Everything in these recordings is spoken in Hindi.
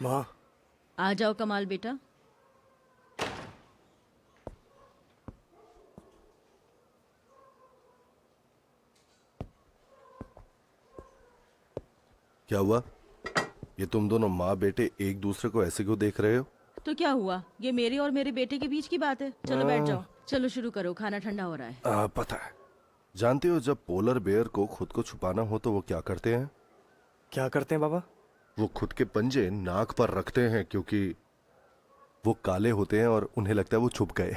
माँ, आ जाओ कमाल बेटा। क्या हुआ? ये तुम दोनों माँ बेटे एक दूसरे को ऐसे क्यों देख रहे हो? तो क्या हुआ, ये मेरे और मेरे बेटे के बीच की बात है। चलो बैठ जाओ, चलो शुरू करो, खाना ठंडा हो रहा है। पता है। जानते हो जब पोलर बेयर को खुद को छुपाना हो तो वो क्या करते हैं? क्या करते हैं बाबा? वो खुद के पंजे नाक पर रखते हैं क्योंकि वो काले होते हैं और उन्हें लगता है वो छुप गए।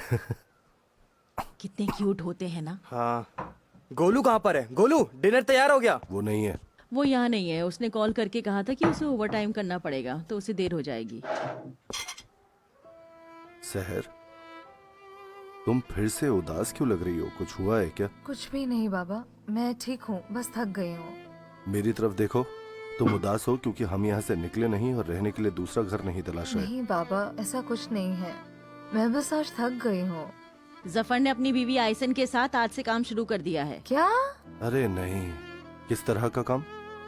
कितने क्यूट होते हैं ना। हाँ। गोलू कहाँ पर है? गोलू, डिनर तैयार हो गया? वो नहीं है। वो यहाँ नहीं है, उसने कॉल करके कहा था कि उसे ओवर टाइम करना पड़ेगा तो उसे देर हो जाएगी। सहर, तुम फिर से उदास क्यों लग रही हो? कुछ हुआ है क्या? कुछ भी नहीं बाबा, मैं ठीक हूँ, बस थक गई हूँ। मेरी तरफ देखो। तुम उदास हो क्योंकि हम यहाँ से निकले नहीं और रहने के लिए दूसरा घर नहीं तलाशा है। नहीं बाबा, ऐसा कुछ नहीं है, मैं बस आज थक गई हूँ। जफर ने अपनी बीवी आयसन के साथ आज से काम शुरू कर दिया है। क्या? अरे नहीं, किस तरह का काम?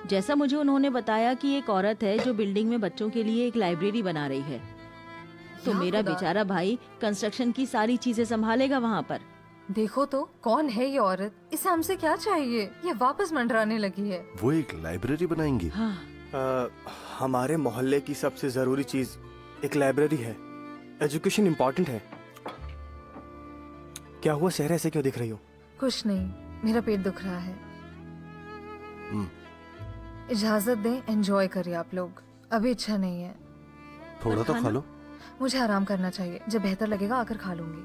जैसा मुझे उन्होंने बताया कि एक औरत है जो बिल्डिंग में बच्चों के लिए एक लाइब्रेरी बना रही है, तो या मेरा खुदा। बेचारा भाई कंस्ट्रक्शन की सारी चीजें संभालेगा वहाँ पर। देखो तो कौन है ये औरत, इसे हमसे क्या चाहिए? ये वापस मंडराने लगी है। वो एक लाइब्रेरी बनाएंगी? हाँ, हमारे मोहल्ले की सबसे जरूरी चीज एक लाइब्रेरी है। एजुकेशन इम्पोर्टेंट है। क्या हुआ सहरा, ऐसे क्यों दिख रही हो? कुछ नहीं, मेरा पेट दुख रहा है। इजाजत दें, एंजॉय करिए आप लोग, अभी इच्छा नहीं है। थोड़ा तो खा लो। मुझे आराम करना चाहिए, जब बेहतर लगेगा आकर खा लूंगी।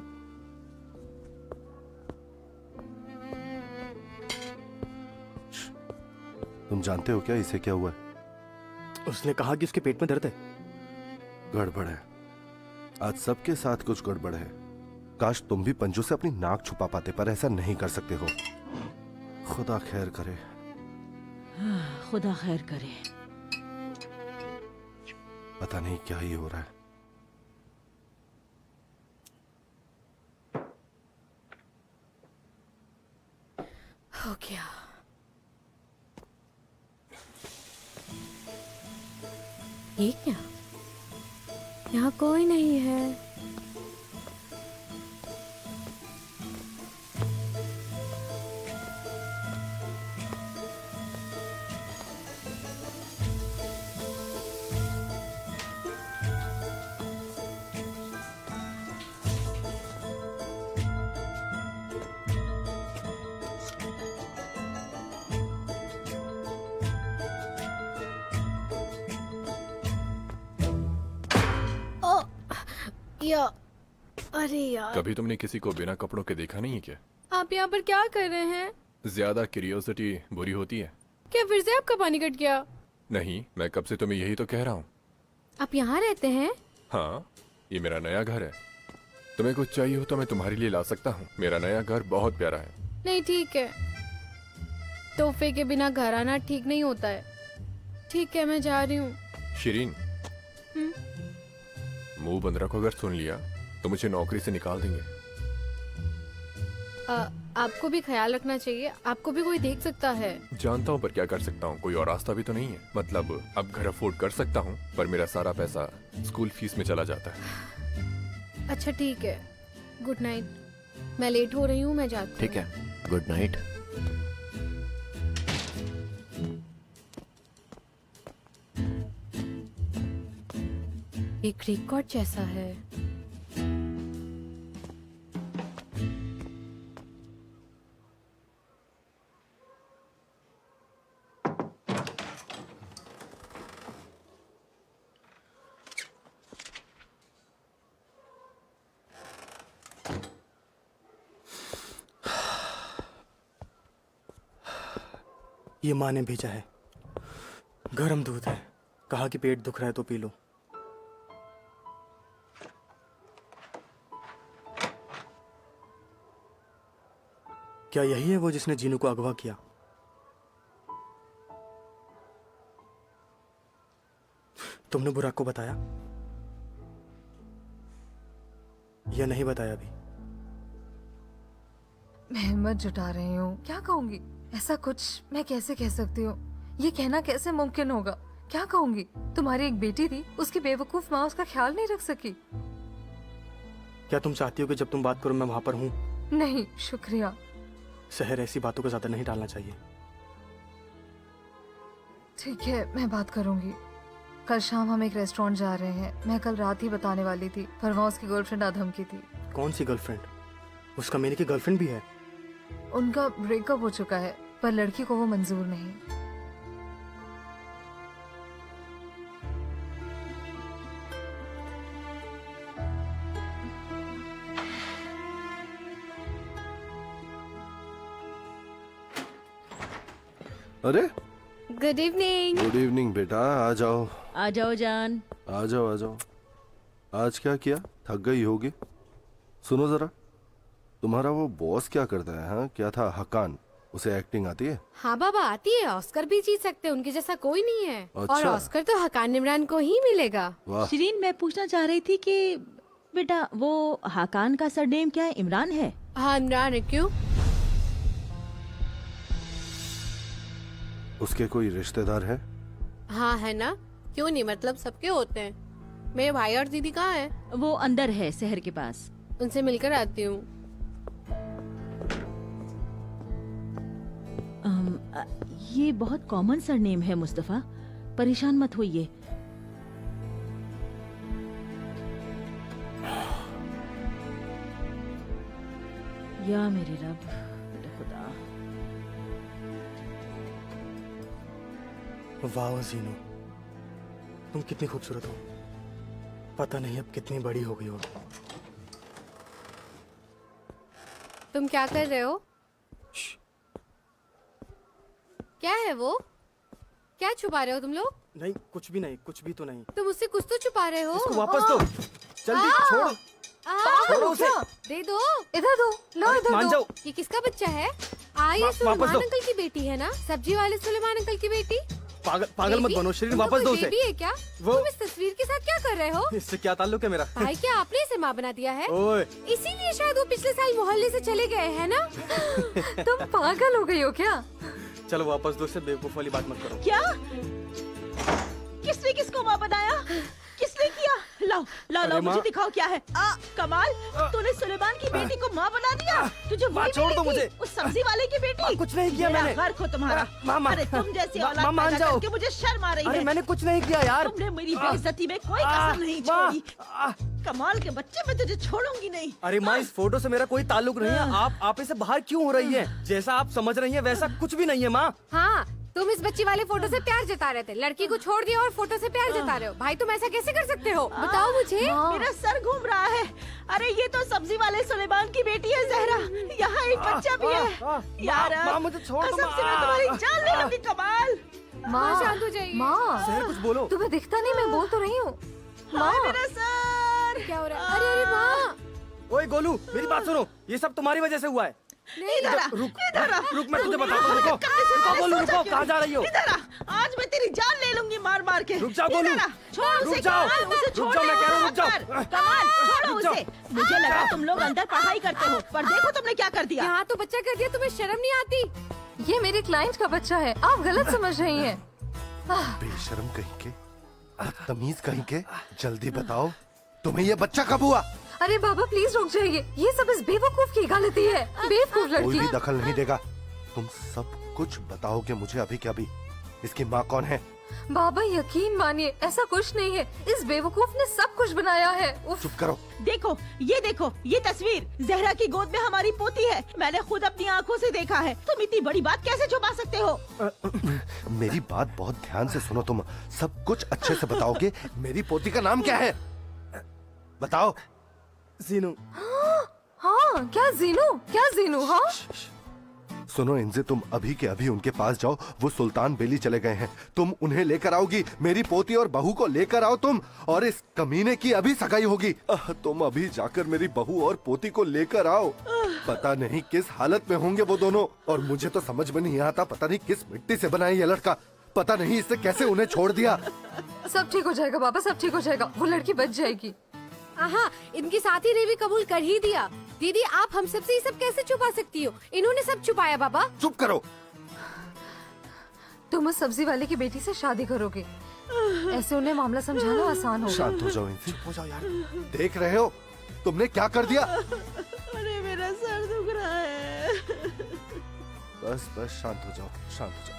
तुम जानते हो क्या इसे क्या हुआ है? उसने कहा कि उसके पेट में दर्द है। गड़बड़ है। आज सबके साथ कुछ गड़बड़ है। काश तुम भी पंजों से अपनी नाक छुपा पाते, पर ऐसा नहीं कर सकते हो। खुदा खैर करे। खुदा खैर करे। पता नहीं क्या ही हो रहा है। हो गया। ये क्या? यहाँ कोई नहीं है। या अरे यार, कभी तुमने किसी को बिना कपड़ों के देखा नहीं है क्या? आप यहाँ पर क्या कर रहे हैं? ज्यादा क्यूरियोसिटी बुरी होती है। क्या फिर से आपका पानी कट गया? नहीं, मैं कब से तुम्हें यही तो कह रहा हूँ। आप यहाँ रहते हैं? हाँ, ये मेरा नया घर है। तुम्हें कुछ चाहिए हो तो मैं तुम्हारे लिए ला सकता हूँ। मेरा नया घर बहुत प्यारा है। नहीं ठीक है, तोहफे के बिना घर आना ठीक नहीं होता है। ठीक है, मैं जा रही हूँ। शिरीन, मुंह बंद रखो, अगर सुन लिया तो मुझे नौकरी से निकाल देंगे। आपको भी ख्याल रखना चाहिए, आपको भी कोई देख सकता है। जानता हूँ, पर क्या कर सकता हूँ, कोई और रास्ता भी तो नहीं है। मतलब अब घर अफोर्ड कर सकता हूँ, पर मेरा सारा पैसा स्कूल फीस में चला जाता है। अच्छा ठीक है, गुड नाइट। मैं लेट हो रही हूँ, मैं जाती हूँ। ठीक है, गुड नाइट। एक रिकॉर्ड जैसा है। ये माँ ने भेजा है, गरम दूध है, कहा कि पेट दुख रहा है तो पी लो। क्या यही है वो जिसने जीनू को अगवा किया? तुमने बुराक को बताया या नहीं बताया अभी? मैं हिम्मत जुटा रही हूँ, क्या कहूँगी? ऐसा कुछ मैं कैसे कह सकती हूँ? ये कहना कैसे मुमकिन होगा? क्या कहूंगी? तुम्हारी एक बेटी थी, उसकी बेवकूफ माँ उसका ख्याल नहीं रख सकी। क्या तुम चाहती हो कि जब तुम बात करो मैं वहां पर हूँ? नहीं शुक्रिया। सहर, ऐसी बातों को ज्यादा नहीं टालना चाहिए। ठीक है, मैं बात करूंगी। कल शाम हम एक रेस्टोरेंट जा रहे हैं। मैं कल रात ही बताने वाली थी, पर वहाँ उसकी गर्लफ्रेंड अधम की थी। कौन सी गर्लफ्रेंड? उसका मेरी की गर्लफ्रेंड भी है? उनका ब्रेकअप हो चुका है, पर लड़की को वो मंजूर नहीं। अरे गुड इवनिंग। गुड इवनिंग बेटा, आ जाओ आ जाओ जान। आ जाओ आ जाओ। आज क्या किया? थक गई होगी। सुनो जरा, तुम्हारा वो बॉस क्या करता है? हाँ, क्या था? हकान, उसे एक्टिंग आती है? हाँ बाबा आती है, ऑस्कर भी जीत सकते हैं, उनके जैसा कोई नहीं है। और अच्छा। ऑस्कर तो हकान इमरान को ही मिलेगा। वाह। शिरीन, मैं पूछना चाह रही थी कि बेटा वो हाकान का सरनेम क्या है? इमरान है? हाँ इमरान है। क्यों? उसके कोई रिश्तेदार है? हाँ है ना, क्यों नहीं, मतलब सबके होते हैं। मेरे भाई और दीदी कहाँ है? वो अंदर है, शहर के पास। उनसे मिलकर आती हूँ। ये बहुत कॉमन सरनेम है मुस्तफा, परेशान मत होइए। या मेरे रब, मेरे खुदा। वाह जीनू, तुम कितनी खूबसूरत हो। पता नहीं अब कितनी बड़ी हो गई हो। तुम क्या कर रहे हो? क्या है वो? क्या छुपा रहे हो तुम लोग? नहीं, कुछ भी नहीं, कुछ भी तो नहीं। तुम उससे कुछ तो छुपा रहे हो। इसको वापस दो, जल्दी छोड़ो। छोड़ो उसे। दे दो। इधर दो, लो इधर मान दो। जाओ। ये किसका बच्चा है? ये वापस सुलेमान दो। अंकल की बेटी है ना, सब्जी वाले सुलेमान अंकल की बेटी। पागल मत बेबी? बनो शिरीन, तुमको वापस दो कोई उसे। बेबी है क्या? वो- तुम इस तस्वीर के साथ क्या कर रहे हो? इससे क्या ताल्लुक है मेरा? भाई क्या आपने इसे माँ बना दिया है? ओए, इसीलिए शायद वो पिछले साल मोहल्ले से चले गए हैं ना। तुम पागल हो गई हो क्या? चलो वापस दो, इससे बेवकूफ वाली बात मत करो। क्या? किसने किसको माँ बनाया? किसने किया? लाओ लाओ अरे लाओ, माँ। मुझे दिखाओ क्या है। कमाल, तूने सुलेमान की बेटी को माँ बना दिया। तुझे माँ, वही छोड़ मिली दो थी, मुझे। उस सब्जी वाले की बेटी। कुछ नहीं किया मेरा मैंने। गर्क हो तुम्हारा। माँ, अरे तुम जैसी माँ, औलाद मान पैदा जाओ। करके मुझे शर्म आ रही अरे है। मैंने कुछ नहीं किया यार। तुमने मेरी बेइज्जती में कोई कसर नहीं छोड़ी। कमाल के बच्चे, मैं तुझे छोड़ूंगी नहीं। अरे माँ, इस फोटो से मेरा कोई ताल्लुक नहीं है। आप इसे बाहर क्यों हो रही है? जैसा आप समझ रही हैं वैसा कुछ भी नहीं है माँ। हाँ तुम इस बच्ची वाले फोटो से प्यार जता रहे थे, लड़की को छोड़ दिया और फोटो से प्यार जता रहे हो। भाई तुम ऐसा कैसे कर सकते हो? बताओ मुझे। मेरा सर घूम रहा है। अरे ये तो सब्जी वाले सुलेमान की बेटी है जहरा। यहाँ एक बच्चा भी है। यार माँ, मुझे छोड़ दो, कसम से मैं माँ। तुम्हारी जान ले लूंगी। कमाल। माँ शांत हो जाइए। माँ, सहर, कुछ बोलो। तुम्हें दिखता नहीं, मैं बोल तो रही हूँ। माँ, मेरा सर। क्या हो रहा है? अरे माँ। ओए गोलू, मेरी बात सुनो। ये सब तुम्हारी वजह से हुआ है। इधर आ, रुक इधर आ। रुक, मैं तुझे तूने बताता हूँ। हमारे रुको कमरे से रुको मैंने गोलू, सोचा रुको। क्यों कहाँ नहीं? जा रही हो? इधर आ, आज मैं तेरी जान ले लूंगी मार मार के। रुक जाओ गोलू। इधर आ, छोड़ रुक उसे। जाओ। कमाल, उसे रुक छोड़ जाओ, दे। मैं कह रहा हूँ, रुक जाओ। कमाल, छोड़ो रुक जाओ। उसे। मुझे लगा तुम लोग अंदर पढ़ाई करते हो, पर देखो तुमने क्या कर दिया। यहाँ तो बच्चा कर दिया, तुम्हें शर्म नहीं आती? ये मेरे क्लाइंट का बच्चा है, आप गलत समझ रही हैं। बेशरम कहीं के, बदतमीज कहीं के, जल्दी बताओ तुम्हें ये बच्चा कब हुआ? अरे बाबा प्लीज रुक जाइए, ये सब इस बेवकूफ की गलती है। बेवकूफ कोई भी लड़की। दखल नहीं देगा। तुम सब कुछ बताओगे मुझे अभी क्या अभी। इसकी माँ कौन है? बाबा यकीन मानिए, ऐसा कुछ नहीं है। इस बेवकूफ ने सब कुछ बनाया है। उफ। चुप करो। देखो, ये तस्वीर जहरा की गोद में हमारी पोती है। मैंने खुद अपनी आंखों से देखा है। तुम इतनी बड़ी बात कैसे छुपा सकते हो? मेरी बात बहुत ध्यान से सुनो, तुम सब कुछ अच्छे से बताओगे। मेरी पोती का नाम क्या है? बताओ। जीनू। हाँ क्या जीनू, क्या जीनू? हाँ सुनो इंजे, तुम अभी के अभी उनके पास जाओ। वो सुल्तान बेली चले गए हैं। तुम उन्हें लेकर आओगी। मेरी पोती और बहू को लेकर आओ तुम, और इस कमीने की अभी सगाई होगी। तुम अभी जाकर मेरी बहू और पोती को लेकर आओ। पता नहीं किस हालत में होंगे वो दोनों, और मुझे तो समझ में नहीं आता पता नहीं किस मिट्टी से बना है ये लड़का। पता नहीं इससे कैसे उन्हें छोड़ दिया। सब ठीक हो जाएगा बाबा, सब ठीक हो जाएगा। वो लड़की बच जाएगी। हाँ, इनकी साथी ने भी कबूल कर ही दिया। दीदी आप हम सबसे ये सब कैसे छुपा सकती हो? इन्होंने सब छुपाया बाबा। चुप करो। तुम उस सब्जी वाले की बेटी से शादी करोगे, ऐसे उन्हें मामला समझाना आसान होगा। शांत हो जाओ इंसे। हो जाओ यार। देख रहे हो तुमने क्या कर दिया? अरे मेरा सर दुख रहा है। बस बस शांत हो जाओ, शांत हो जाओ।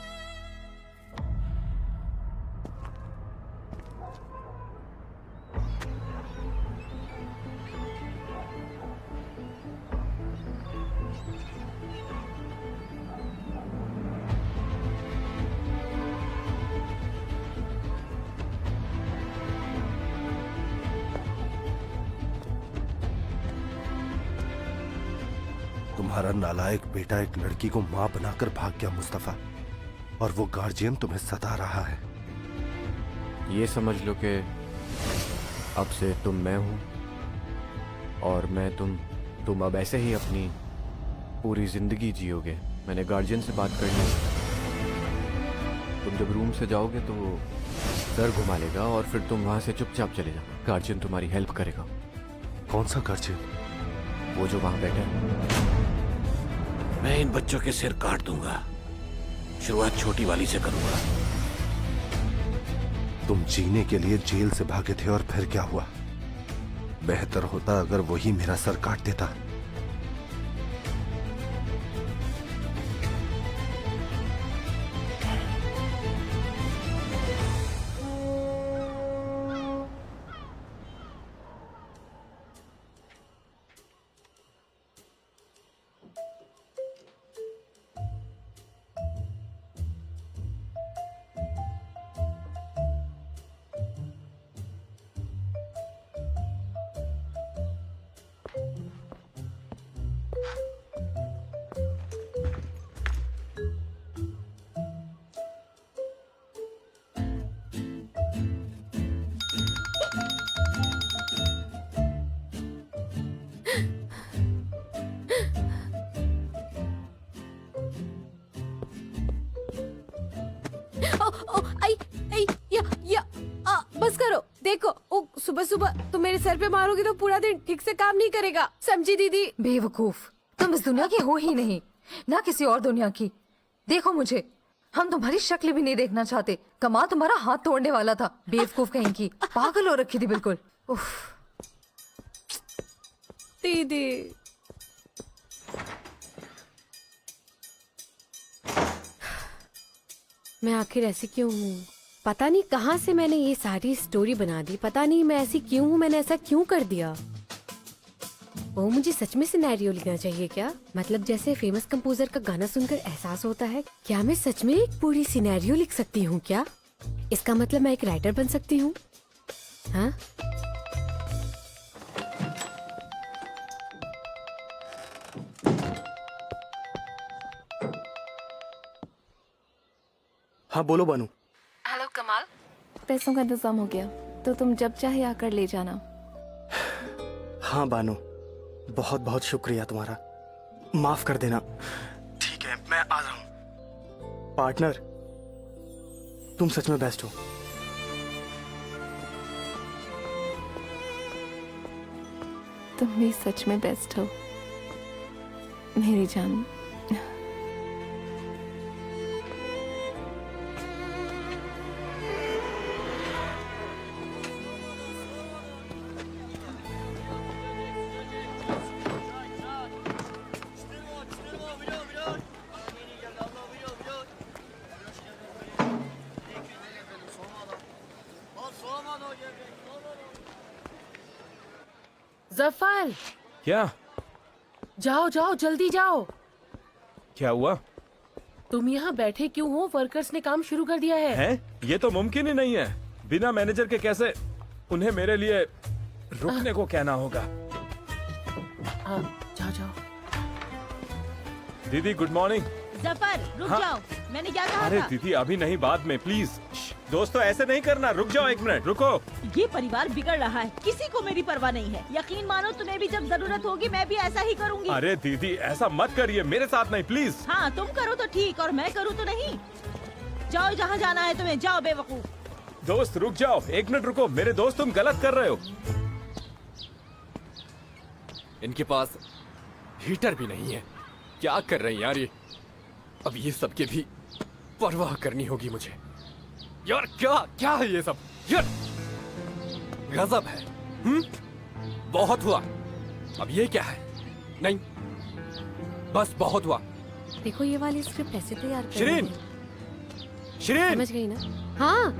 तुम्हारा नालायक बेटा एक लड़की को मां बनाकर भाग गया मुस्तफा, और वो गार्जियन तुम्हें सता रहा है। ये समझ लो कि अब से तुम मैं हूं और मैं तुम अब ऐसे ही अपनी पूरी जिंदगी जियोगे। मैंने गार्जियन से बात कर ली। तुम जब रूम से जाओगे तो वो सर घुमा लेगा और फिर तुम वहां से चुपचाप चले जाओ। गार्जियन तुम्हारी हेल्प करेगा। कौन सा गार्जियन? वो जो वहां बैठा है। मैं इन बच्चों के सिर काट दूंगा। शुरुआत छोटी वाली से करूंगा। तुम जीने के लिए जेल से भागे थे और फिर क्या हुआ? बेहतर होता अगर वही मेरा सर काट देता। बस करो। देखो ओ सुबह सुबह तुम मेरे सर पे मारोगी तो पूरा दिन ठीक से काम नहीं करेगा, समझी दीदी? बेवकूफ, तुम इस दुनिया की हो ही नहीं, ना किसी और दुनिया की। देखो मुझे, हम तुम्हारी शक्ल भी नहीं देखना चाहते। कमाल तुम्हारा हाथ तोड़ने वाला था। बेवकूफ कहीं की, पागल हो रखी थी बिल्कुल। उफ। दीदी मैं आखिर ऐसी क्यों हूँ? पता नहीं कहाँ से मैंने ये सारी स्टोरी बना दी। पता नहीं मैं ऐसी क्यों हूँ, मैंने ऐसा क्यों कर दिया। वो मुझे सच में सिनेरियो लिखना चाहिए क्या? मतलब जैसे फेमस कंपोजर का गाना सुनकर एहसास होता है, क्या मैं सच में एक पूरी सिनेरियो लिख सकती हूँ क्या? इसका मतलब मैं एक राइटर बन सकती हूँ? हाँ? हाँ बोलो बानू। हेलो कमाल। पैसों का इंतजाम हो गया तो तुम जब चाहे आकर ले जाना। हाँ बानू, बहुत बहुत शुक्रिया तुम्हारा। माफ कर देना। ठीक है, मैं आ रहा हूँ। पार्टनर, तुम सच में बेस्ट हो। तुम भी सच में बेस्ट हो मेरी जान। जफर, क्या? जाओ जाओ जल्दी जाओ। क्या हुआ? तुम यहाँ बैठे क्यों हो? वर्कर्स ने काम शुरू कर दिया है। हैं? ये तो मुमकिन ही नहीं है। बिना मैनेजर के कैसे? उन्हें मेरे लिए रुकने को कहना होगा। जाओ जाओ। दीदी गुड मॉर्निंग। जफर रुक हाँ? जाओ, मैंने क्या कहा अरे था? दीदी अभी नहीं, बाद में प्लीज। दोस्तों ऐसे नहीं करना, रुक जाओ एक मिनट, रुको। ये परिवार बिगड़ रहा है, किसी को मेरी परवाह नहीं है। यकीन मानो तुम्हें भी जब जरूरत होगी मैं भी ऐसा ही करूंगी। अरे दीदी ऐसा मत करिए, मेरे साथ नहीं प्लीज। हाँ तुम करो तो ठीक और मैं करूँ तो नहीं। जाओ जहाँ जाना है तुम्हें, जाओ बेवकूफ। दोस्त रुक जाओ, एक मिनट रुको। मेरे दोस्त तुम गलत कर रहे हो। इनके पास हीटर भी नहीं है। क्या कर रहे हैं यार ये? अब ये सबके भी परवाह करनी होगी मुझे। यार क्या क्या है ये सब यार, गजब है। बहुत हुआ, अब ये क्या है? नहीं बस बहुत हुआ। देखो ये वाली स्क्रिप्ट ऐसे तैयार कर शिरीन, रही है। शिरीन, समझ गई ना? हाँ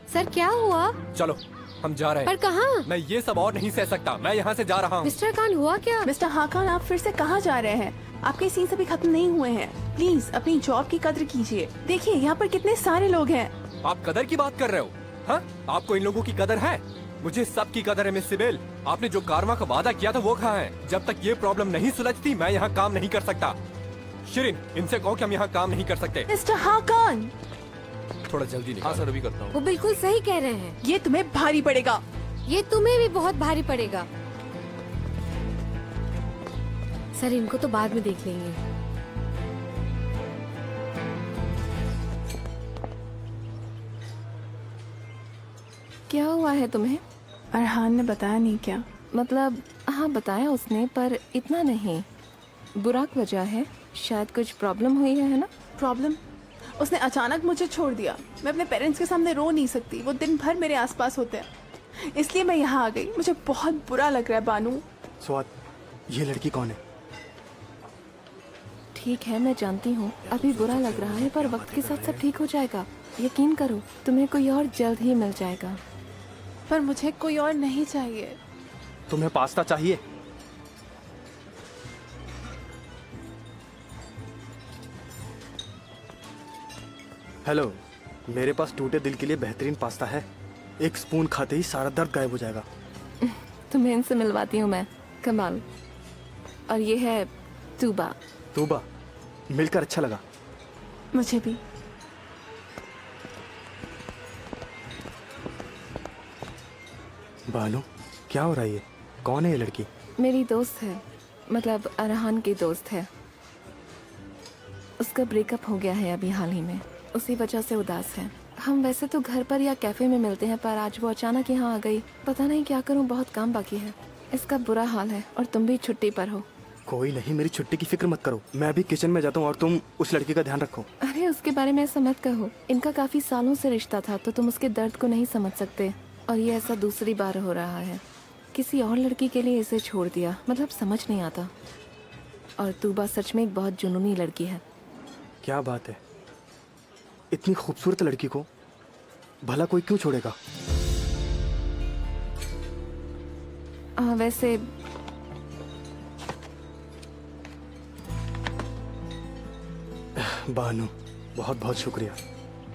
सर, क्या हुआ? चलो हम जा रहे पर हैं। कहाँ? मैं ये सब और नहीं सह सकता, मैं यहाँ से जा रहा हूँ। मिस्टर खान, हुआ क्या? मिस्टर हाकान, आप फिर से कहाँ जा रहे हैं? आपके सीन्स अभी खत्म नहीं हुए हैं। प्लीज अपनी जॉब की कद्र कीजिए। देखिए यहाँ पर कितने सारे लोग हैं। आप कदर की बात कर रहे हो? हाँ, आपको इन लोगों की कदर है? मुझे सब की कदर है मिस सिबेल। आपने जो कारवा का वादा किया था वो कहाँ है? जब तक ये प्रॉब्लम नहीं सुलझती मैं यहाँ काम नहीं कर सकता। शिरीन, इनसे कहो कि हम यहाँ काम नहीं कर सकते। मिस्टर हाकान, थोड़ा जल्दी निकाल। हाँ सर, अभी करता हूँ। वो बिल्कुल सही कह रहे हैं। ये तुम्हें भारी पड़ेगा। ये तुम्हें भी बहुत भारी पड़ेगा। सर इनको तो बाद में देख लेंगे। क्या हुआ है तुम्हें? अरहान ने बताया नहीं क्या? मतलब हाँ बताया उसने, पर इतना नहीं। बुराक वजह है, शायद कुछ प्रॉब्लम हुई है ना? प्रॉब्लम? उसने अचानक मुझे छोड़ दिया। मैं अपने पेरेंट्स के सामने रो नहीं सकती, वो दिन भर मेरे आसपास होते हैं, इसलिए मैं यहाँ आ गई। मुझे बहुत बुरा लग रहा है बानू। स्वाद, ये लड़की कौन है? ठीक है मैं जानती हूँ अभी बुरा लग रहा है, पर वक्त के साथ सब ठीक हो जाएगा। यकीन करो, तुम्हें कोई और जल्द ही मिल जाएगा। पर मुझे कोई और नहीं चाहिए। तुम्हें पास्ता चाहिए? हेलो, मेरे पास टूटे दिल के लिए बेहतरीन पास्ता है। एक स्पून खाते ही सारा दर्द गायब हो जाएगा। तुम्हें इनसे मिलवाती हूँ मैं, कमाल। और ये है तूबा। तूबा, मिलकर अच्छा लगा। मुझे भी। बानू, क्या हो रहा है ये? कौन है ये लड़की? मेरी दोस्त है, मतलब अरहान की दोस्त है। उसका ब्रेकअप हो गया है अभी हाल ही में, उसी वजह से उदास है। हम वैसे तो घर पर या कैफे में मिलते हैं, पर आज वो अचानक यहाँ आ गई। पता नहीं क्या करूँ, बहुत काम बाकी है। इसका बुरा हाल है और तुम भी छुट्टी पर हो। कोई नहीं, मेरी छुट्टी की फिक्र मत करो। मैं अभी किचन में जाता हूँ और तुम उस लड़की का ध्यान रखो। अरे उसके बारे में ऐसा मत कहो। इनका काफी सालों से रिश्ता था, तो तुम उसके दर्द को नहीं समझ सकते। और ये ऐसा दूसरी बार हो रहा है। किसी और लड़की के लिए इसे छोड़ दिया, मतलब समझ नहीं आता। और तूबा सच में एक बहुत जुनूनी लड़की है। क्या बात है, इतनी खूबसूरत लड़की को भला कोई क्यों छोड़ेगा? वैसे बानू, बहुत बहुत शुक्रिया।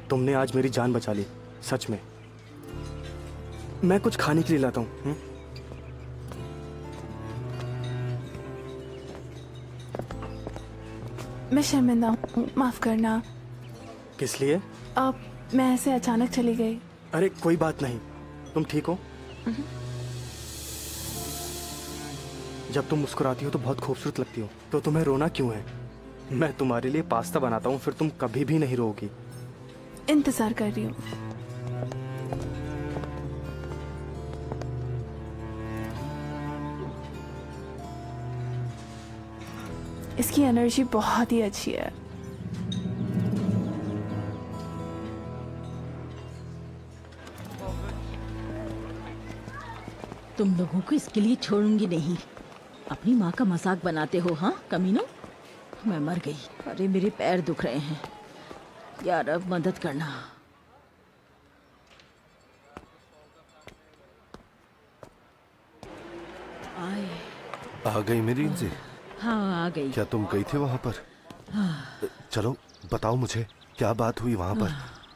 तुमने आज मेरी जान बचा ली, सच में। मैं कुछ खाने के लिए लाता हूँ। मैं शर्मिंदा हूँ, माफ करना। किस लिए? अब मैं ऐसे अचानक चली गई। अरे कोई बात नहीं, तुम ठीक हो? जब तुम मुस्कुराती हो तो बहुत खूबसूरत लगती हो। तो तुम्हें रोना क्यों है? मैं तुम्हारे लिए पास्ता बनाता हूँ, फिर तुम कभी भी नहीं रोगी। इंतजार कर रही हूँ। इसकी एनर्जी बहुत ही अच्छी है। तुम लोगों को इसके लिए छोड़ूंगी नहीं। अपनी माँ का मजाक बनाते हो हाँ कमीनों? मैं मर गई। अरे मेरे पैर दुख रहे हैं यार, अब मदद करना। आए। आ गई मेरी इंजी? हाँ आ गई। क्या तुम गई थी वहाँ पर? चलो बताओ मुझे, क्या बात हुई वहाँ पर?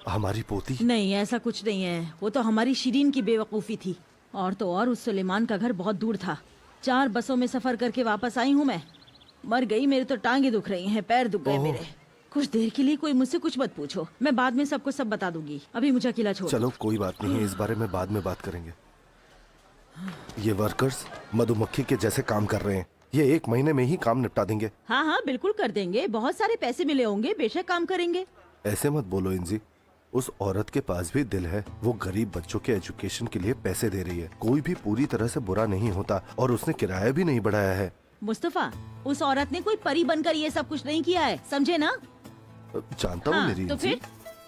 हमारी पोती? नहीं ऐसा कुछ नहीं है, वो तो हमारी शिरीन की बेवकूफ़ी थी। और तो और उस सुलेमान का घर बहुत दूर था। 4 बसों में सफर करके वापस आई हूँ मैं। मर गई, मेरे तो टांगे दुख रही हैं, पैर दुख गए मेरे। कुछ देर के लिए कोई मुझसे कुछ मत पूछो, मैं बाद में सबको सब बता दूंगी। अभी मुझे अकेला छोड़। चलो कोई बात नहीं है, इस बारे में बाद में बात करेंगे। ये वर्कर्स मधुमक्खी के जैसे काम कर रहे हैं। ये 1 महीने में ही काम निपटा देंगे। हाँ हाँ बिल्कुल कर देंगे, बहुत सारे पैसे मिले होंगे, बेशक काम करेंगे। ऐसे मत बोलो इंजी, उस औरत के पास भी दिल है। वो गरीब बच्चों के एजुकेशन के लिए पैसे दे रही है। कोई भी पूरी तरह से बुरा नहीं होता, और उसने किराया भी नहीं बढ़ाया है। मुस्तफा, उस औरत ने कोई परी बनकर ये सब कुछ नहीं किया है, समझे ना? जानता हूँ हाँ, मेरी तो इंजी। फिर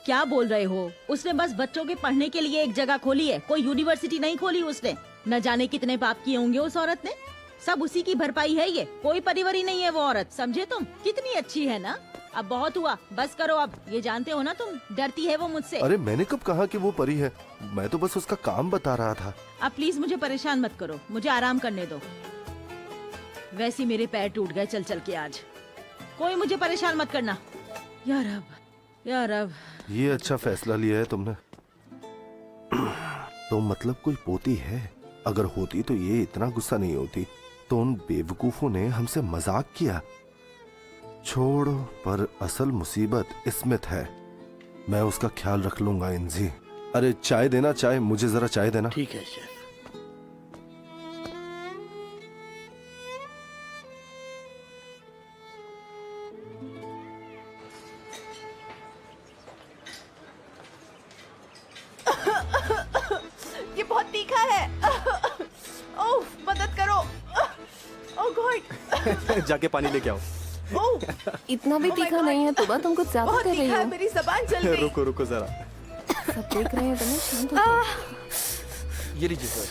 क्या बोल रहे हो? उसने बस बच्चों के पढ़ने के लिए एक जगह खोली है, कोई यूनिवर्सिटी नहीं खोली उसने। न जाने कितने पाप किए होंगे उस औरत ने, सब उसी की भरपाई है ये। कोई परिवारी नहीं है वो औरत, समझे तुम? कितनी अच्छी है ना। अब बहुत हुआ, बस करो अब। ये जानते हो ना तुम, डरती है वो मुझसे। अरे मैंने कब कहा कि वो परी है? मैं तो बस उसका काम बता रहा था। अब प्लीज मुझे परेशान मत करो, मुझे आराम करने दो। वैसे ही मेरे पैर टूट गए चल चल के आज। कोई मुझे परेशान मत करना। यार अब, यार अब। ये अच्छा फैसला लिया है तुमने। तो मतलब कोई पोती है? अगर होती तो ये इतना गुस्सा नहीं होती। तो उन बेवकूफों ने हमसे मजाक किया। छोड़ो, पर असल मुसीबत स्मिथ है। मैं उसका ख्याल रख लूंगा इंजी। अरे चाय देना, चाय मुझे जरा चाय देना। ठीक है शेफ। ये बहुत तीखा है। ओह, मदद करो। ओह गॉड। जाके पानी लेके आओ। ओह, इतना भी Oh my तीखा God. नहीं है तुबा, तुम कुछ ज्यादा बहुत कर रही तीखा हो। है, मेरी जबान जल गई। रुको रुको जरा। सब देख रहे हैं तुम्हें, शांत हो जाओ। ये लीजिए सर।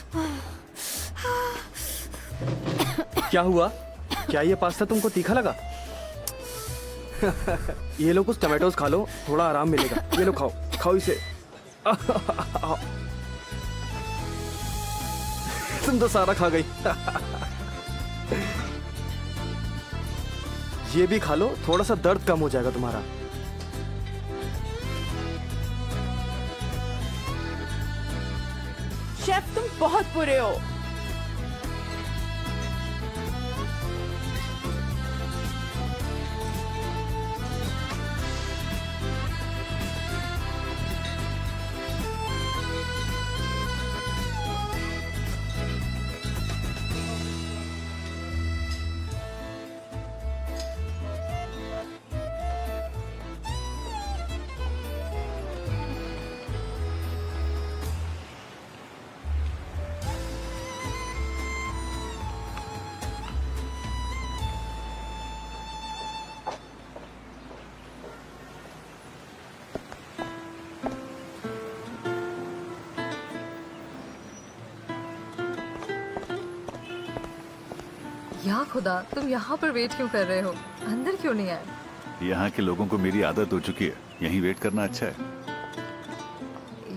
क्या हुआ? क्या ये पास्ता तुमको तीखा लगा? ये लो कुछ टमाटोज खा लो, थोड़ा आराम मिलेगा। ये लो खाओ, खाओ इसे। तुम तो सारा खा गई। ये भी खा लो, थोड़ा सा दर्द कम हो जाएगा तुम्हारा। शेफ तुम बहुत बुरे हो। या खुदा, तुम यहाँ पर वेट क्यों कर रहे हो? अंदर क्यों नहीं आए? यहाँ के लोगों को मेरी आदत हो चुकी है, यहीं वेट करना अच्छा है।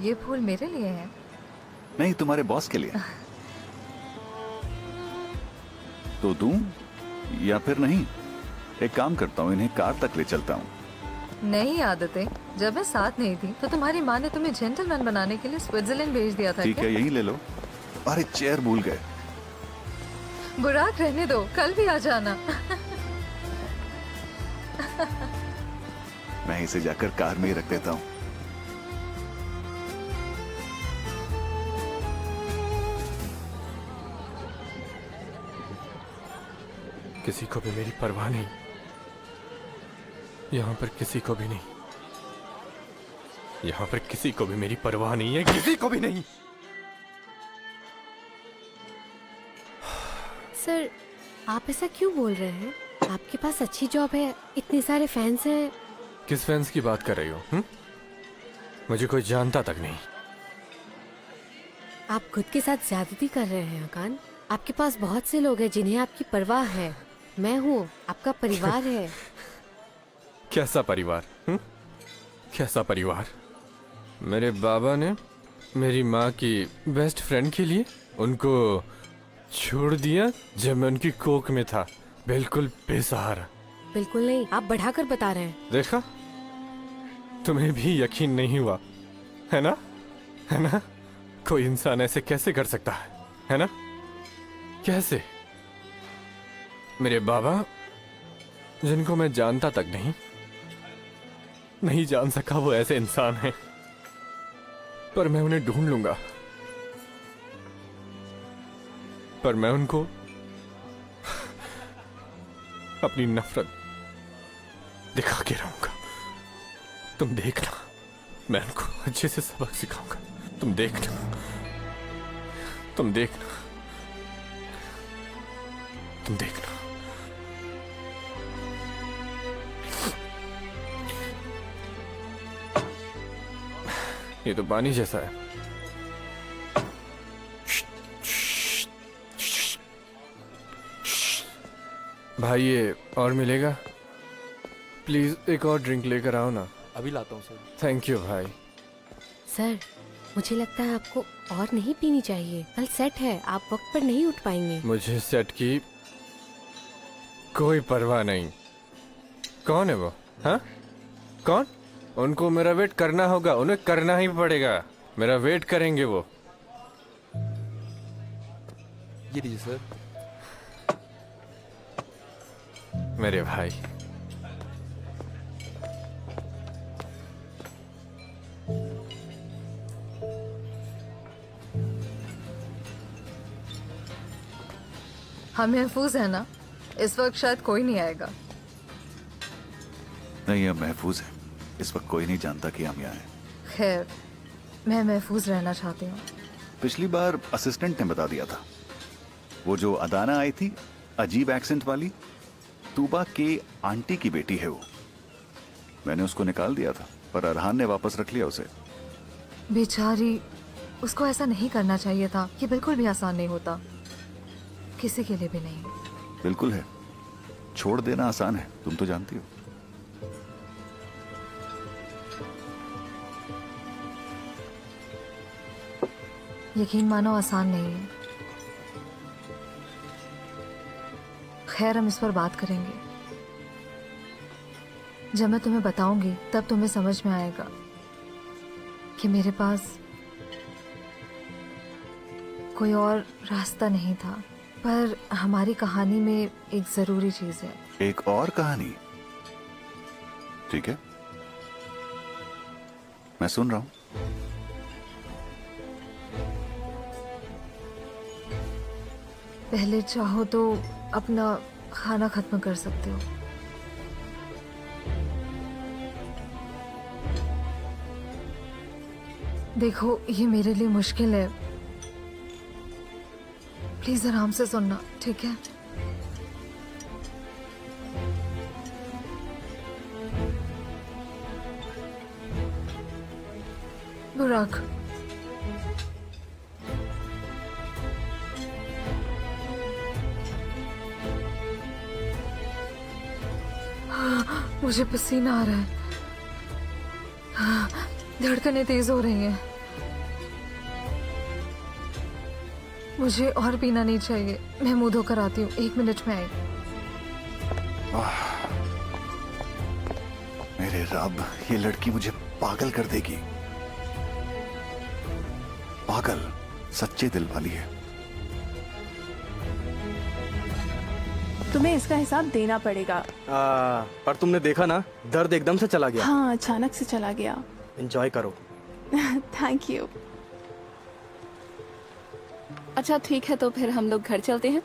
ये फूल मेरे लिए हैं। नहीं, तुम्हारे बॉस के लिए। तो दूं या फिर नहीं? एक काम करता हूँ, इन्हें कार तक ले चलता हूँ। नई आदतें। जब मैं साथ नहीं थी तो तुम्हारी माँ ने तुम्हें जेंटलमैन बनाने के लिए स्विट्जरलैंड भेज दिया था। ठीक क्या? है, यहीं ले लो। अरे चेयर भूल गए। बुराक रहने दो, कल भी आ जाना। मैं इसे जाकर कार में ही रख देता हूँ। किसी को भी मेरी परवाह नहीं, यहाँ पर किसी को भी नहीं। यहाँ पर किसी को भी मेरी परवाह नहीं है, किसी को भी नहीं। सर, आप ऐसा क्यों बोल रहे हैं? आपके पास अच्छी जॉब है, इतने सारे फैंस हैं। किस फैंस की बात कर रही हो? मुझे कोई जानता तक नहीं। आप खुद के साथ ज्यादती कर रहे हैं अकान। आपके पास बहुत से लोग हैं जिन्हें आपकी परवाह है। मैं हूँ, आपका परिवार है। कैसा परिवार? कैसा परिवार? मेरे बाबा ने मेरी माँ की बेस्ट फ्रेंड के लिए उनको छोड़ दिया जब मैं उनकी कोख में था, बिल्कुल बेसहारा। बिल्कुल नहीं, आप बढ़ाकर बता रहे हैं। देखा, तुम्हें भी यकीन नहीं हुआ, है ना? है ना? कोई इंसान ऐसे कैसे कर सकता है ना? कैसे? मेरे बाबा, जिनको मैं जानता तक नहीं जान सका, वो ऐसे इंसान हैं। पर मैं उन्हें ढूंढ लूंगा, पर मैं उनको अपनी नफरत दिखा के रहूंगा। तुम देखना, मैं उनको अच्छे से सबक सिखाऊंगा। तुम देखना, तुम देखना, तुम देखना। ये तो पानी जैसा है। भाई ये और मिलेगा? प्लीज एक और ड्रिंक लेकर आओ ना। अभी लाता हूँ सर। थैंक यू भाई। सर मुझे लगता है आपको और नहीं पीनी चाहिए, कल सेट है, आप वक्त पर नहीं उठ पाएंगे। मुझे सेट की कोई परवाह नहीं। कौन है वो? हाँ कौन? उनको मेरा वेट करना होगा, उन्हें करना ही पड़ेगा। मेरा वेट करेंगे वो। ये लीजिए सर। मेरे भाई। हम महफूज है ना? इस वक्त शायद कोई नहीं आएगा। नहीं, अब महफूज है। इस वक्त कोई नहीं जानता कि हम यहाँ हैं। खैर, मैं महफूज रहना चाहती हूँ। पिछली बार असिस्टेंट ने बता दिया था। वो जो अदाना आई थी, अजीब एक्सेंट वाली, तूबा के आंटी की बेटी है वो। मैंने उसको निकाल दिया था, पर अरहान ने वापस रख लिया उसे। बेचारी, उसको ऐसा नहीं करना चाहिए था। ये बिल्कुल भी आसान नहीं होता, किसी के लिए भी नहीं। बिल्कुल है, छोड़ देना आसान है, तुम तो जानती हो। यकीन मानो आसान नहीं है। खैर, हम इस पर बात करेंगे। जब मैं तुम्हें बताऊंगी तब तुम्हें समझ में आएगा कि मेरे पास कोई और रास्ता नहीं था। पर हमारी कहानी में एक जरूरी चीज है। एक और कहानी? ठीक है, मैं सुन रहा हूं। पहले चाहो तो अपना खाना खत्म कर सकते हो। देखो, ये मेरे लिए मुश्किल है, प्लीज आराम से सुनना, ठीक है? बुराक, मुझे पसीना आ रहा है, धड़कनें तेज हो रही हैं। मुझे और पीना नहीं चाहिए। मैं मुंह धोकर आती हूँ, 1 मिनट में आएगी। मेरे रब, ये लड़की मुझे पागल कर देगी। पागल, सच्चे दिल वाली है। तुम्हें इसका हिसाब देना पड़ेगा। पर तुमने देखा ना, दर्द एकदम से चला गया। हाँ, अचानक से चला गया। एंजॉय करो। Thank you. अच्छा ठीक है, तो फिर हम लोग घर चलते हैं।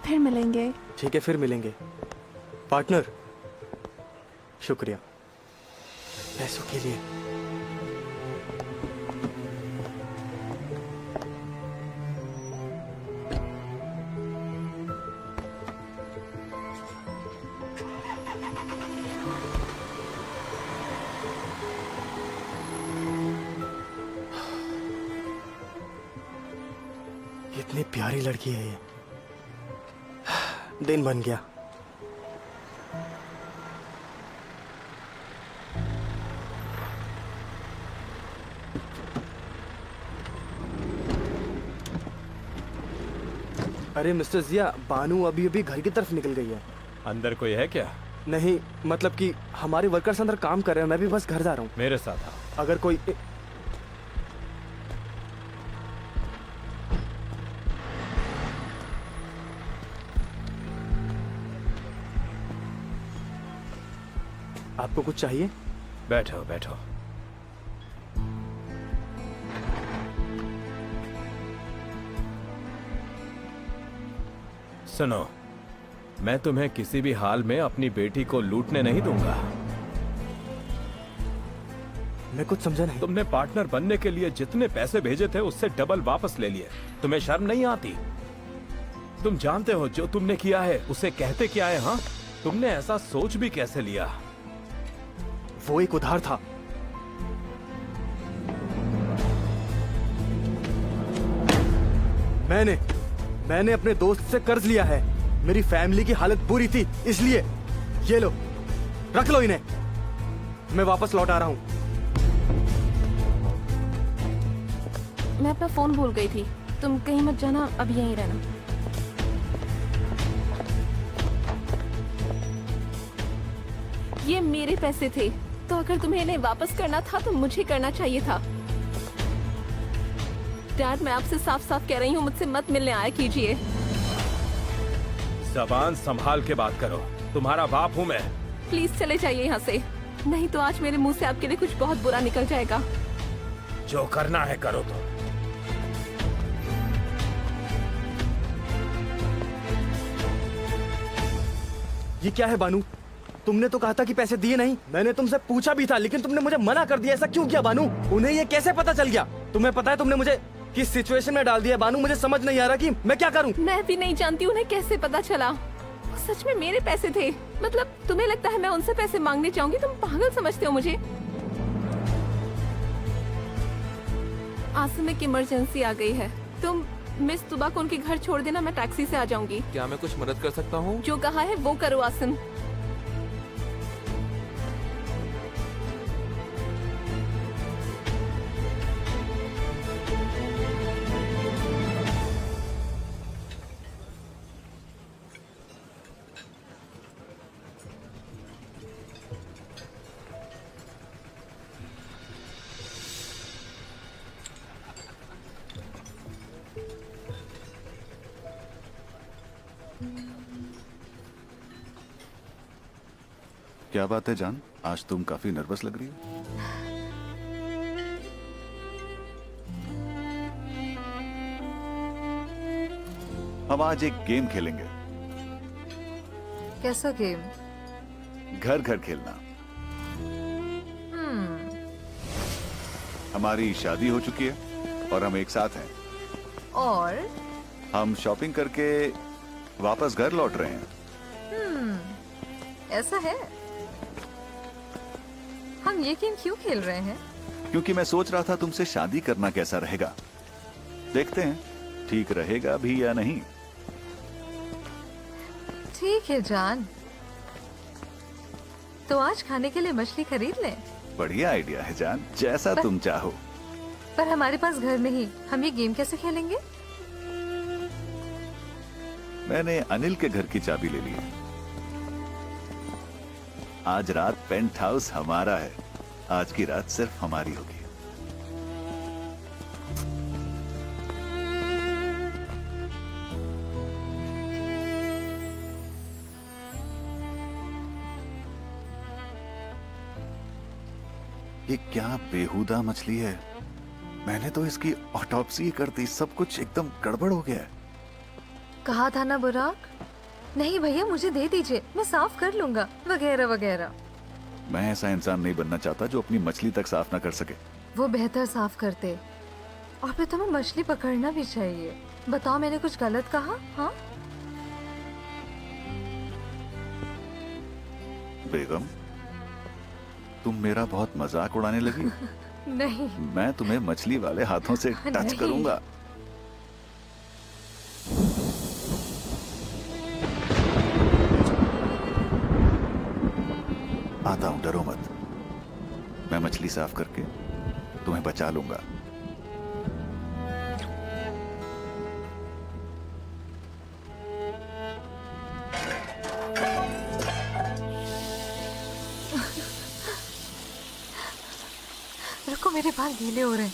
फिर मिलेंगे। ठीक है, फिर मिलेंगे। पार्टनर, शुक्रिया पैसों के लिए। इतनी प्यारी लड़की है ये। दिन बन गया। अरे मिस्टर जिया, बानू अभी अभी घर की तरफ निकल गई है। अंदर कोई है क्या? नहीं, मतलब कि हमारे वर्कर्स अंदर काम कर रहे हैं, मैं भी बस घर जा रहा हूँ। मेरे साथ आओ। अगर कोई आपको कुछ चाहिए? बैठो बैठो। सुनो, मैं तुम्हें किसी भी हाल में अपनी बेटी को लूटने नहीं दूंगा। मैं कुछ समझा नहीं। तुमने पार्टनर बनने के लिए जितने पैसे भेजे थे उससे डबल वापस ले लिए। तुम्हें शर्म नहीं आती? तुम जानते हो जो तुमने किया है उसे कहते क्या है? हाँ, तुमने ऐसा सोच भी कैसे लिया? वो एक उधार था। मैंने अपने दोस्त से कर्ज लिया है। मेरी फैमिली की हालत बुरी थी, इसलिए। ये लो, रख लो इन्हें। मैं वापस लौट आ रहा हूँ। मैं अपना फोन भूल गई थी, तुम कहीं मत जाना, अब यहीं रहना। ये मेरे पैसे थे, तो अगर तुम्हें इन्हें वापस करना था तो मुझे करना चाहिए था। डैड, मैं आपसे साफ साफ कह रही हूँ, मुझसे मत मिलने आया कीजिए। जबान संभाल के बात करो, तुम्हारा बाप हूँ मैं। प्लीज चले जाइए यहाँ से, नहीं तो आज मेरे मुंह से आपके लिए कुछ बहुत बुरा निकल जाएगा। जो करना है करो तो। ये क्या है बानू? तुमने तो कहा था कि पैसे दिए नहीं। मैंने तुमसे पूछा भी था, लेकिन तुमने मुझे मना कर दिया। ऐसा क्यों किया बानू? उन्हें ये कैसे पता चल गया? तुम्हें पता है तुमने मुझे किस सिचुएशन में डाल दिया बानू? मुझे समझ नहीं आ रहा कि मैं क्या करूं। मैं भी नहीं जानती उन्हें कैसे पता चला। वो सच में मेरे पैसे थे। मतलब तुम्हें लगता है मैं उनसे पैसे मांगने जाऊंगी? तुम पागल समझते हो मुझे। आसिम, एक इमरजेंसी आ गई है। तुम मिस तुबा को उनके घर छोड़ देना, मैं टैक्सी से आ जाऊंगी। क्या मैं कुछ मदद कर सकता हूँ? जो कहा है वो करो आसिम। क्या बात है जान, आज तुम काफी नर्वस लग रही हो। हम आज एक गेम खेलेंगे। कैसा गेम? घर घर खेलना। हमारी शादी हो चुकी है और हम एक साथ हैं। और हम शॉपिंग करके वापस घर लौट रहे हैं। ऐसा है? हम ये गेम क्यों खेल रहे हैं? क्योंकि मैं सोच रहा था तुमसे शादी करना कैसा रहेगा। देखते हैं ठीक रहेगा भी या नहीं। ठीक है जान, तो आज खाने के लिए मछली खरीद लें। बढ़िया आइडिया है जान, जैसा तुम चाहो। पर हमारे पास घर नहीं, हम ये गेम कैसे खेलेंगे? मैंने अनिल के घर की चाबी ले ली है। आज रात पेंट हाउस हमारा है। आज की रात सिर्फ हमारी होगी। ये क्या बेहुदा मछली है। मैंने तो इसकी ऑटोप्सी कर दी, सब कुछ एकदम गड़बड़ हो गया है। कहा था ना बुराक। नहीं भैया, मुझे दे दीजिए, मैं साफ कर लूंगा, वगैरह वगैरह। मैं ऐसा इंसान नहीं बनना चाहता जो अपनी मछली तक साफ ना कर सके। वो बेहतर साफ करते। और फिर तुम्हें मछली पकड़ना भी चाहिए। बताओ, मैंने कुछ गलत कहा? हाँ? बेगम, तुम मेरा बहुत मजाक उड़ाने लगी। नहीं। मैं तुम्हें मछली वाले हाथों से टच नहीं। करूंगा। आता हूं, डरो मत। मैं मछली साफ करके तुम्हें बचा लूंगा। रुको, मेरे बाल गीले हो रहे हैं।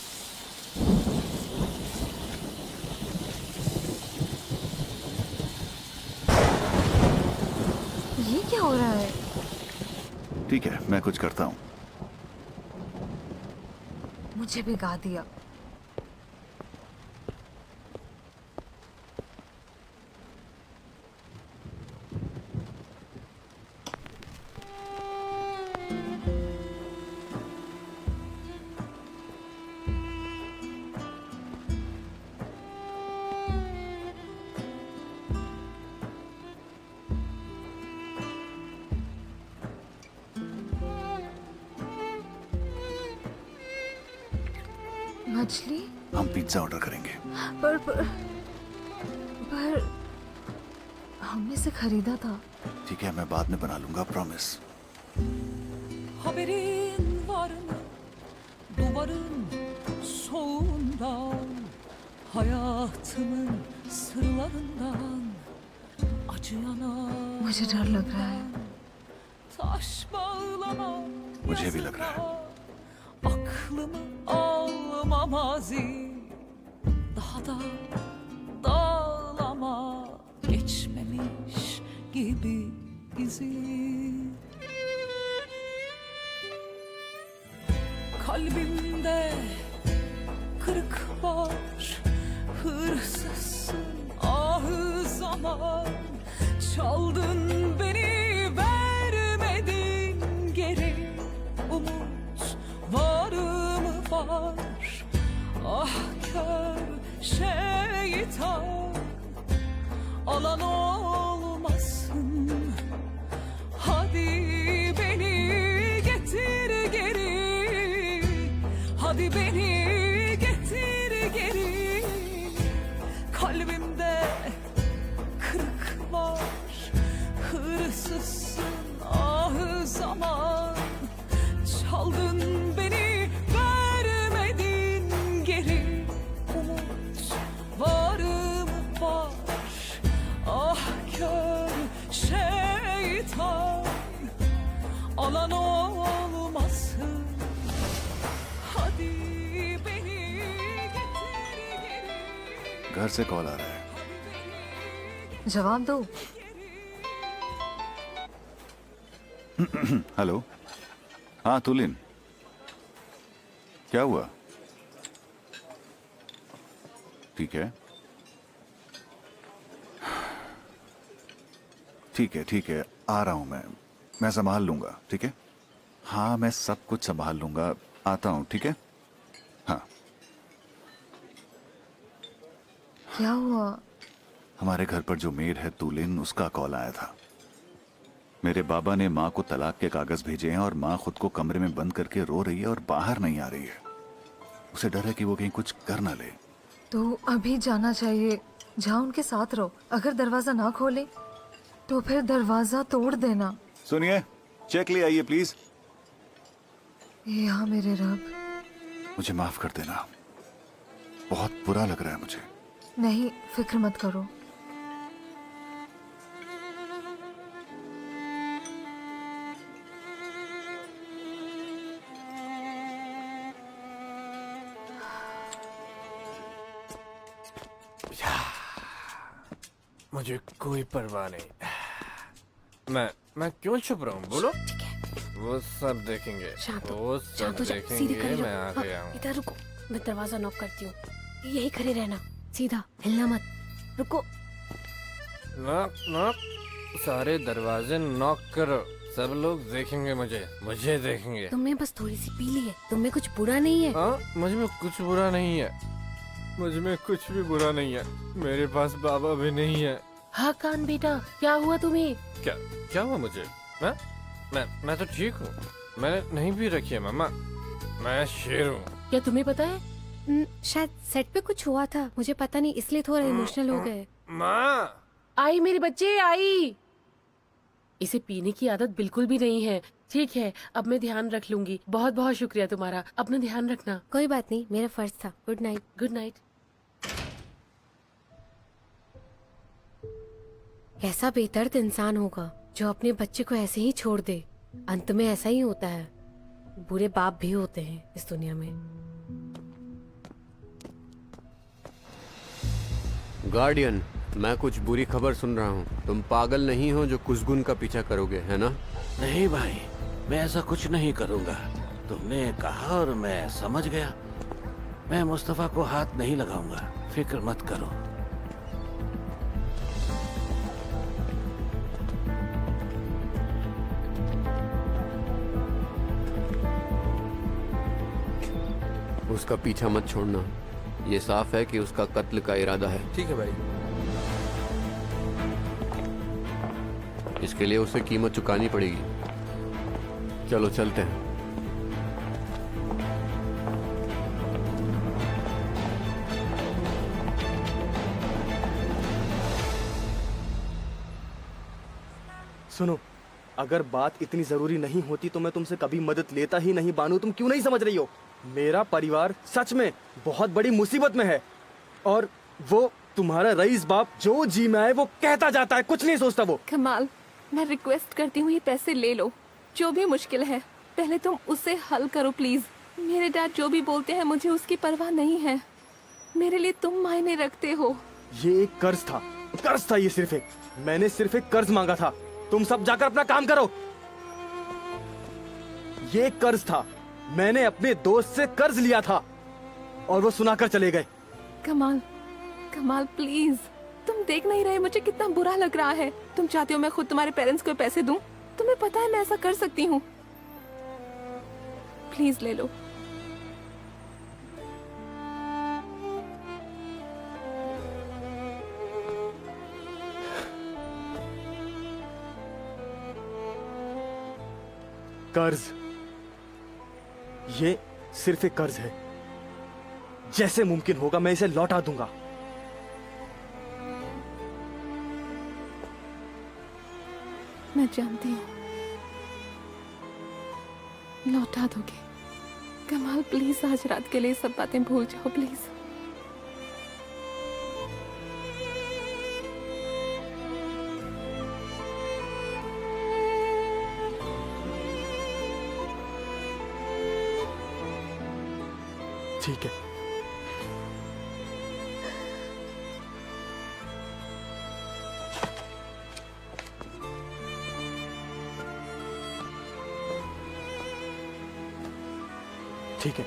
ये क्या हो रहा है? ठीक है, मैं कुछ करता हूं। मुझे भिगा दिया। मछली? हम पिज्जा ऑर्डर करेंगे। पर पर हमने इसे खरीदा था। ठीक है, मैं बाद में बना लूंगा, promise. Haberin var mı duvarın soğuğundan, hayatımın sırlarından, acıyana मुझे डर लग रहा है। taş bağlama मुझे भी लग रहा है। aklımı alma mazi, daha da dağlama geçmemiş gibi izi. Kalbimde kırık var, hırsızsın ahı zaman. Çaldın beni, vermedin geri. Umut var mı var, ah kör şeytan. Alan olmasın, hadi beni getir geri. Hadi beni getir geri. Kalbimde kırık var, hırsızsın ahı zaman. Çaldın beni, vermedin geri. Umut var mı var, ah kör şeytan. Alan olmasın, hadi beni getir geri. घर से कॉल आ रहा है। जवाब दो। हेलो। हाँ तुलिन, क्या हुआ? ठीक है, ठीक है, आ रहा हूं मैं संभाल लूंगा, ठीक है? हाँ, मैं सब कुछ संभाल लूंगा, आता हूं, ठीक है? हाँ। क्या हुआ? हमारे घर पर जो मेड है तुलिन, उसका कॉल आया था। मेरे बाबा ने माँ को तलाक के कागज भेजे हैं और माँ खुद को कमरे में बंद करके रो रही है और बाहर नहीं आ रही है। उसे डर है कि वो कहीं कुछ कर ना ले। तो अभी जाना चाहिए, जाओ उनके साथ रहो। अगर दरवाजा ना खोले तो फिर दरवाजा तोड़ देना। सुनिए, चेक ले आइए प्लीज। या मेरे रब। मुझे माफ कर देना, बहुत बुरा लग रहा है मुझे। नहीं, फिक्र मत करो। मुझे कोई परवाह नहीं। मैं क्यों चुप रहूं? बोलो। ठीक है, वो सब देखेंगे, शांत हो, वो सब शांत हो जा, सीधे खड़े देखेंगे। रहो। मैं आ हाँ, गया हूँ। इधर रुको, मैं दरवाजा नॉक करती हूँ, यही खड़े रहना, सीधा हिलना मत। रुको। नॉक नॉक, सारे दरवाजे नॉक करो, सब लोग देखेंगे मुझे देखेंगे। तुम्हें बस थोड़ी सी पी ली है, तुम्हें कुछ बुरा नहीं है। हाँ, मुझ में कुछ बुरा नहीं है, मुझ में कुछ भी बुरा नहीं है। मेरे पास बाबा भी नहीं है। हाँ कान बेटा, क्या हुआ तुम्हें? क्या हुआ मुझे? मैं तो ठीक हूँ। मैंने नहीं भी रखी है मम्मा, मैं शेर हूँ। क्या तुम्हें पता है? शायद सेट पे कुछ हुआ था, मुझे पता नहीं, इसलिए थोड़ा इमोशनल हो गए। माँ, आई मेरे बच्चे, आई। इसे पीने की आदत बिल्कुल भी नहीं है। ठीक है, अब मैं ध्यान रख लूंगी। बहुत बहुत शुक्रिया तुम्हारा, अपना ध्यान रखना। कोई बात नहीं, मेरा फर्ज था। Good night. Good night. कैसा बेदर्द इंसान होगा जो अपने बच्चे को ऐसे ही छोड़ दे। अंत में ऐसा ही होता है, बुरे बाप भी होते हैं इस दुनिया में। गार्डियन, मैं कुछ बुरी खबर सुन रहा हूँ। तुम पागल नहीं हो जो कुसगुन का पीछा करोगे, है ना? नहीं भाई, मैं ऐसा कुछ नहीं करूंगा। तुमने कहा और मैं समझ गया। मैं मुस्तफा को हाथ नहीं लगाऊंगा, फिक्र मत करो। उसका पीछा मत छोड़ना। ये साफ है कि उसका कत्ल का इरादा है। ठीक है भाई। इसके लिए उसे कीमत चुकानी पड़ेगी। चलो चलते हैं। सुनो, अगर बात इतनी जरूरी नहीं होती तो मैं तुमसे कभी मदद लेता ही नहीं बानू। तुम क्यों नहीं समझ रही हो? मेरा परिवार सच में बहुत बड़ी मुसीबत में है और वो तुम्हारा रईस बाप जो जी में आए वो कहता जाता है, कुछ नहीं सोचता वो। कमाल, मैं रिक्वेस्ट करती हूँ ये पैसे ले लो। जो भी मुश्किल है पहले तुम उसे हल करो प्लीज। मेरे डैड जो भी बोलते हैं मुझे उसकी परवाह नहीं है। मेरे लिए तुम मायने रखते हो। ये एक कर्ज था ये सिर्फ एक। मैंने सिर्फ एक कर्ज मांगा था। तुम सब जाकर अपना काम करो। ये एक कर्ज था, मैंने अपने दोस्त से कर्ज लिया था और वो सुनाकर चले गए। कमाल, कमाल प्लीज, तुम देख नहीं रहे मुझे कितना बुरा लग रहा है। तुम चाहते हो मैं खुद तुम्हारे पेरेंट्स को पैसे दूं? तुम्हें पता है मैं ऐसा कर सकती हूँ। प्लीज ले लो। कर्ज, ये सिर्फ एक कर्ज है। जैसे मुमकिन होगा मैं इसे लौटा दूंगा। मैं जानती हूँ लौटा दोगे। कमाल प्लीज आज रात के लिए सब बातें भूल जाओ प्लीज। ठीक है। ठीक है।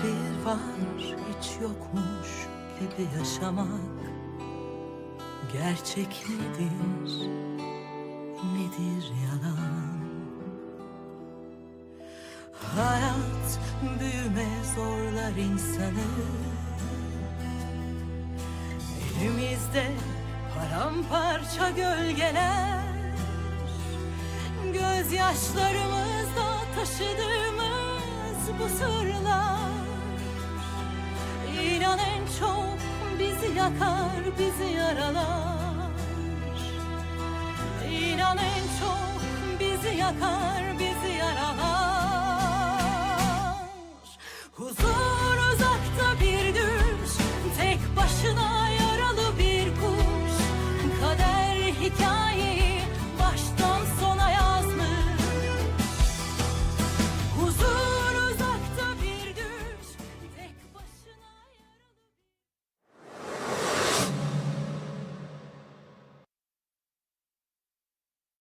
Bir var hiç yokmuş gibi yaşamak. Gerçek nedir, nedir yalan? Hayat büyüme zorlar insanı. Elimizde paramparça gölgeler. Gözyaşlarımızda taşıdığımız bu sırlar. İnan en çok bizi yakar, bizi yaralar. İnan en çok bizi yakar, bizi